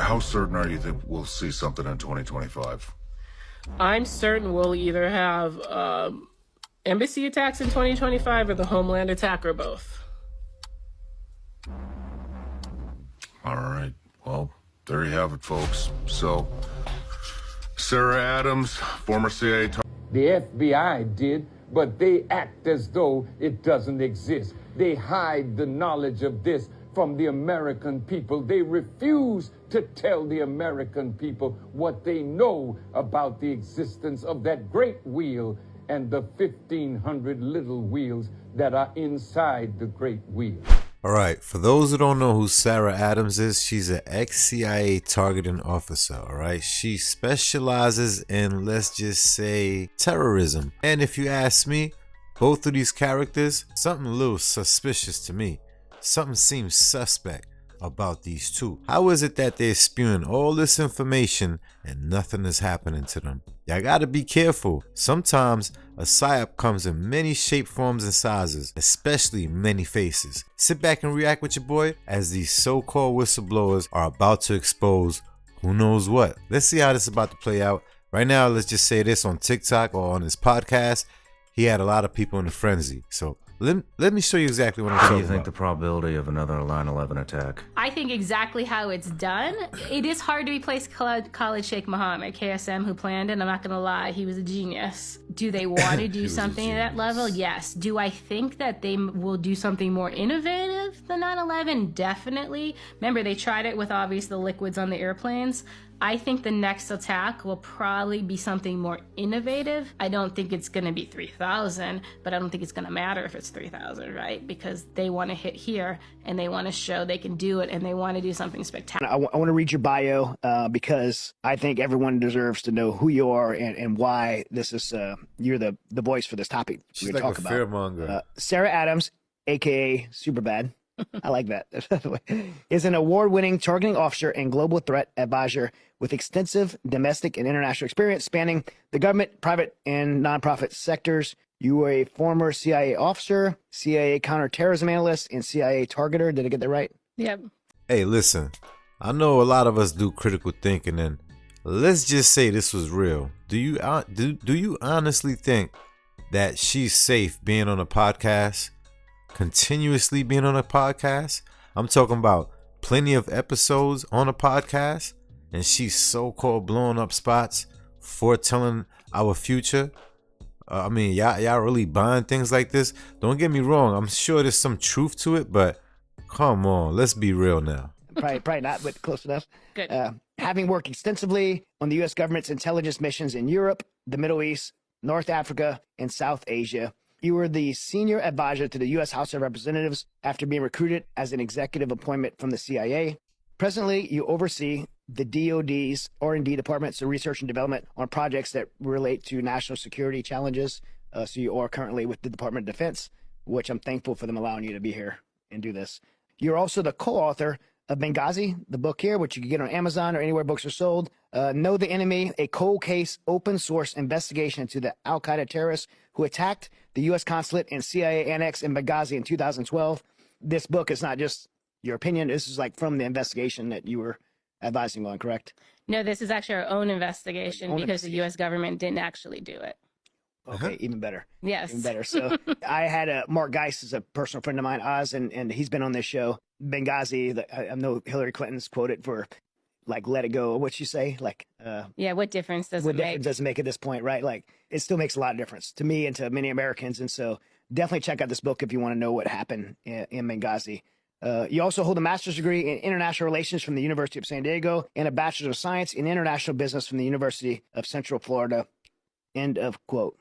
how certain are you that we'll see something in 2025? I'm certain we'll either have embassy attacks in 2025 or the homeland attack or both. All right. Well, there you have it, folks. So, Sarah Adams, former CIA... The FBI did, but they act as though it doesn't exist. They hide the knowledge of this from the American people. They refuse to tell the American people what they know about the existence of that great wheel and the 1,500 little wheels that are inside the great wheel. All right, for those who don't know who Sarah Adams is, she's an ex-CIA targeting officer, all right? She specializes in, let's just say, terrorism. And if you ask me, both of these characters, something a little suspicious to me. Something seems suspect about these two. How is it that they're spewing all this information and nothing is happening to them? Y'all gotta be careful. Sometimes a psyop comes in many shapes, forms, and sizes, especially many faces. Sit back and react with your boy as these so-called whistleblowers are about to expose who knows what. Let's see how this is about to play out. Right now, let's just say this: on TikTok or on his podcast, he had a lot of people in a frenzy. So let me show you exactly what I'm talking about. What do you think the probability of another 9/11 attack? I think exactly how it's done. It is hard to replace Khalid Sheikh Mohammed, KSM, who planned it. I'm not going to lie, he was a genius. Do they want to do something at that level? Yes. Do I think that they will do something more innovative than 9/11? Definitely. Remember, they tried it with obviously the liquids on the airplanes. I think the next attack will probably be something more innovative. I don't think it's going to be 3,000, but I don't think it's going to matter if it's 3,000, right? Because they want to hit here and they want to show they can do it and they want to do something spectacular. I want to read your bio because I think everyone deserves to know who you are and why this is you're the voice for this topic. She's like a fearmonger. Sarah Adams, aka Superbad. I like that. Is an award-winning targeting officer and global threat advisor with extensive domestic and international experience spanning the government, private, and nonprofit sectors. You were a former CIA officer, CIA counterterrorism analyst, and CIA targeter. Did I get that right? Yep. Hey, listen, I know a lot of us do critical thinking, and let's just say this was real. Do you honestly think that she's safe being on a podcast? Continuously being on a podcast? I'm talking about plenty of episodes on a podcast, and she's so-called blowing up spots, foretelling our future. I mean, y'all really buying things like this? Don't get me wrong, I'm sure there's some truth to it, but come on, let's be real now. Probably not, but close enough. Good. Having worked extensively on the U.S. government's intelligence missions in Europe, the Middle East, North Africa, and South Asia, you were the senior advisor to the U.S. House of Representatives after being recruited as an executive appointment from the CIA. Presently, you oversee the DoD's R&D department, so research and development on projects that relate to national security challenges. So you are currently with the Department of Defense, which I'm thankful for them allowing you to be here and do this. You're also the co-author of Benghazi, the book here, which you can get on Amazon or anywhere books are sold. Know the Enemy, a cold case, open source investigation into the Al-Qaeda terrorists who attacked the U.S. consulate and CIA annex in Benghazi in 2012. This book is not just your opinion. This is like from the investigation that you were advising on, correct? No, this is actually our own investigation because the U.S. government didn't actually do it. Okay, even better. Yes. Even better. So I had Mark Geis is a personal friend of mine, Oz, and he's been on this show. Benghazi, I know Hillary Clinton's quoted for, like, let it go. What'd she say? Like, yeah, what difference does it make? What difference does it make at this point, right? Like, it still makes a lot of difference to me and to many Americans. And so definitely check out this book if you want to know what happened in Benghazi. You also hold a master's degree in international relations from the University of San Diego and a bachelor's of science in international business from the University of Central Florida. End of quote.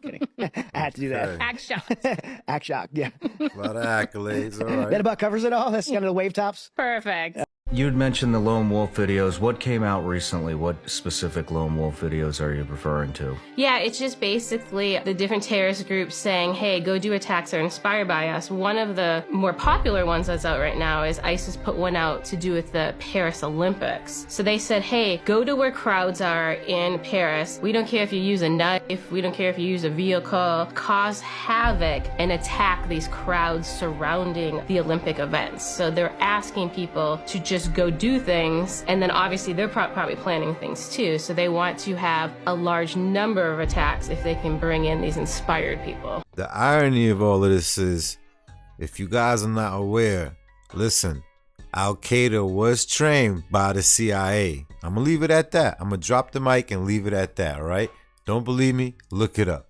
Kidding. I had to do that. Act shocked. Act shocked, yeah. A lot of accolades, all right. That about covers it all. That's kind of the wave tops. Perfect. You had mentioned the lone wolf videos. What came out recently? What specific lone wolf videos are you referring to? Yeah, it's just basically the different terrorist groups saying, hey, go do attacks that are inspired by us. One of the more popular ones that's out right now is ISIS put one out to do with the Paris Olympics. So they said, hey, go to where crowds are in Paris. We don't care if you use a knife. We don't care if you use a vehicle. Cause havoc and attack these crowds surrounding the Olympic events. So they're asking people to just just go do things. And then obviously they're probably planning things too. So they want to have a large number of attacks if they can bring in these inspired people. The irony of all of this is, if you guys are not aware, listen, Al-Qaeda was trained by the CIA. I'm gonna leave it at that. I'm gonna drop the mic and leave it at that, all right? Don't believe me? Look it up.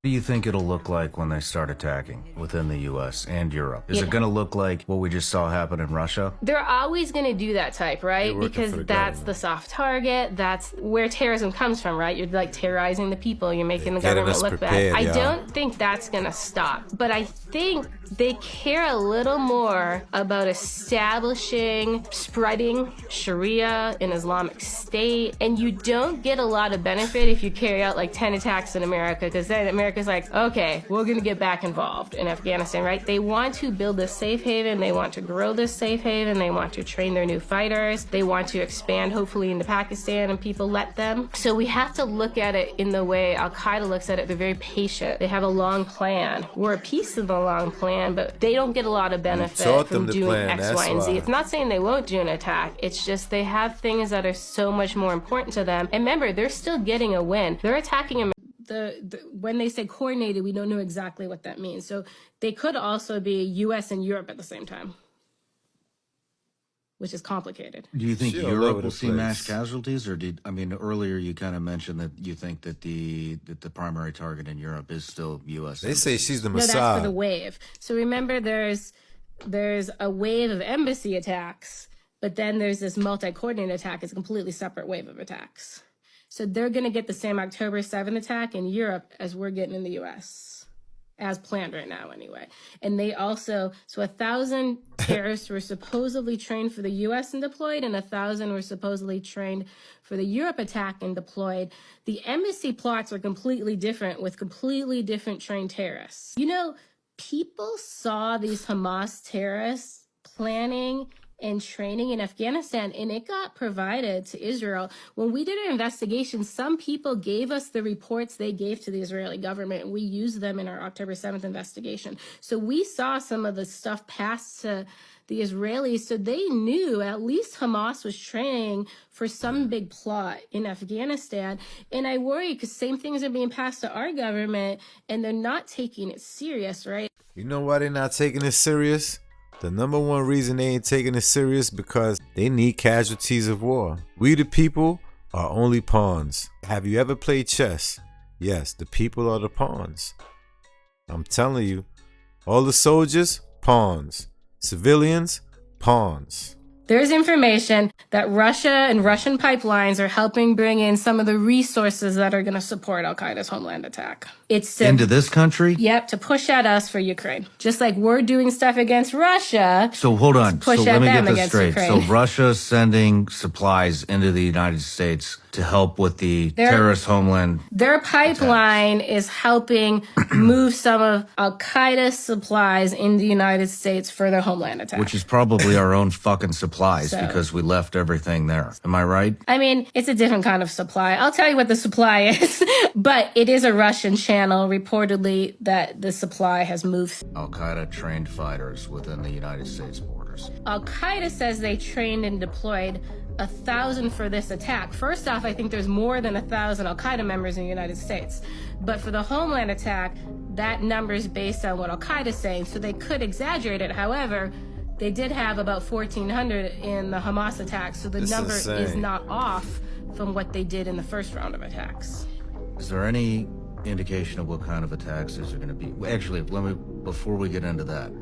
What do you think it'll look like when they start attacking within the U.S. and Europe? Is it going to look like what we just saw happen in Russia? They're always going to do that type, right? Because that's the soft target. That's where terrorism comes from, right? You're like terrorizing the people. You're making the government look bad. I don't think that's going to stop. But I think they care a little more about establishing, spreading Sharia in Islamic State. And you don't get a lot of benefit if you carry out like 10 attacks in America, because then America's like, okay, we're going to get back involved in Afghanistan, right? They want to build a safe haven. They want to grow this safe haven. They want to train their new fighters. They want to expand, hopefully, into Pakistan, and people let them. So we have to look at it in the way Al-Qaeda looks at it. They're very patient. They have a long plan. We're a piece of the long plan, but they don't get a lot of benefit from doing X, Y, and Z. It's not saying they won't do an attack. It's just they have things that are so much more important to them. And remember, they're still getting a win. They're attacking America. When they say coordinated, we don't know exactly what that means. So they could also be U.S. and Europe at the same time, which is complicated. Do you think Europe will see mass casualties, or earlier you kind of mentioned that you think that the primary target in Europe is still U.S. They say she's the No, Mossad. that's for the wave. So remember, there's a wave of embassy attacks, but then there's this multi-coordinated attack. It's a completely separate wave of attacks. So they're going to get the same October 7th attack in Europe as we're getting in the U.S., as planned right now anyway. And they also, so 1,000 terrorists were supposedly trained for the U.S. and deployed, and 1,000 were supposedly trained for the Europe attack and deployed. The embassy plots are completely different with completely different trained terrorists. You know, people saw these Hamas terrorists planning and training in Afghanistan, and it got provided to Israel. When we did our investigation, some people gave us the reports they gave to the Israeli government, and we used them in our October 7th investigation. So we saw some of the stuff passed to the Israelis, so they knew at least Hamas was training for some big plot in Afghanistan. And I worry because same things are being passed to our government, and they're not taking it serious, right? You know why they're not taking it serious? The number one reason they ain't taking it serious because they need casualties of war. We the people are only pawns. Have you ever played chess? Yes, the people are the pawns. I'm telling you, all the soldiers, pawns. Civilians, pawns. There's information that Russia and Russian pipelines are helping bring in some of the resources that are going to support Al-Qaeda's homeland attack. It's into this country? Yep, to push at us for Ukraine. Just like we're doing stuff against Russia. So hold on. So let me get this straight. Ukraine. So Russia's sending supplies into the United States to help with the terrorist homeland. Their pipeline is helping move some of Al-Qaeda's supplies in the United States for their homeland attack. Which is probably our own fucking supplies because we left everything there. Am I right? I mean, it's a different kind of supply. I'll tell you what the supply is, but it is a Russian channel reportedly that the supply has moved. Al-Qaeda trained fighters within the United States borders. Al-Qaeda says they trained and deployed 1,000 for this attack. First off, I think there's more than 1,000 Al-Qaeda members in the United States. But for the homeland attack, that number is based on what Al-Qaeda is saying, so they could exaggerate it. However, they did have about 1,400 in the Hamas attack, so the number is not off from what they did in the first round of attacks. Is there any indication of what kind of attacks these are going to be? Actually, before we get into that,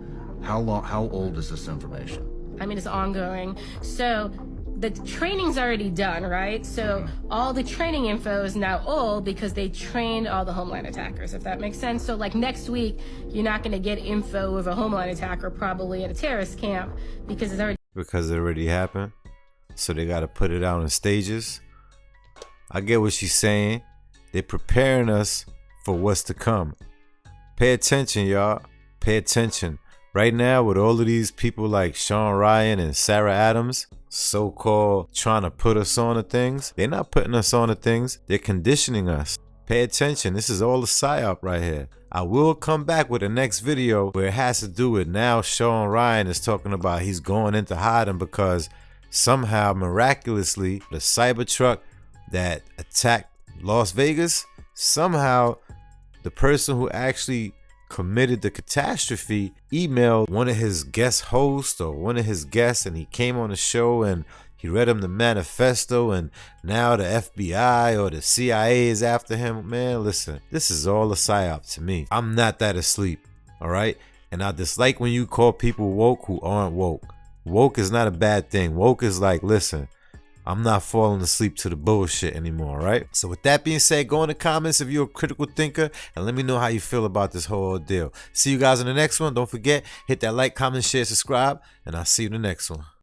how old is this information? I mean, it's ongoing. So the training's already done, right? So all the training info is now old because they trained all the homeland attackers, if that makes sense. So like next week, you're not going to get info of a homeland attacker probably at a terrorist camp because it's already... Because it already happened. So they got to put it out in stages. I get what she's saying. They're preparing us for what's to come. Pay attention, y'all. Pay attention. Right now, with all of these people like Sean Ryan and Sarah Adams, so-called trying to put us on to things, they're not putting us on to things. They're conditioning us. Pay attention. This is all a psyop right here. I will come back with the next video where it has to do with now Sean Ryan is talking about he's going into hiding because somehow, miraculously, the Cybertruck that attacked Las Vegas, somehow the person who actually committed the catastrophe emailed one of his guest hosts or one of his guests, and he came on the show and he read him the manifesto, and now the FBI or the CIA is after him. Man, listen, this is all a psyop to me. I'm not that asleep, all right? And I dislike when you call people woke who aren't woke. Woke is not a bad thing. Woke is like, listen, I'm not falling asleep to the bullshit anymore, right? So with that being said, go in the comments if you're a critical thinker and let me know how you feel about this whole ordeal. See you guys in the next one. Don't forget, hit that like, comment, share, subscribe, and I'll see you in the next one.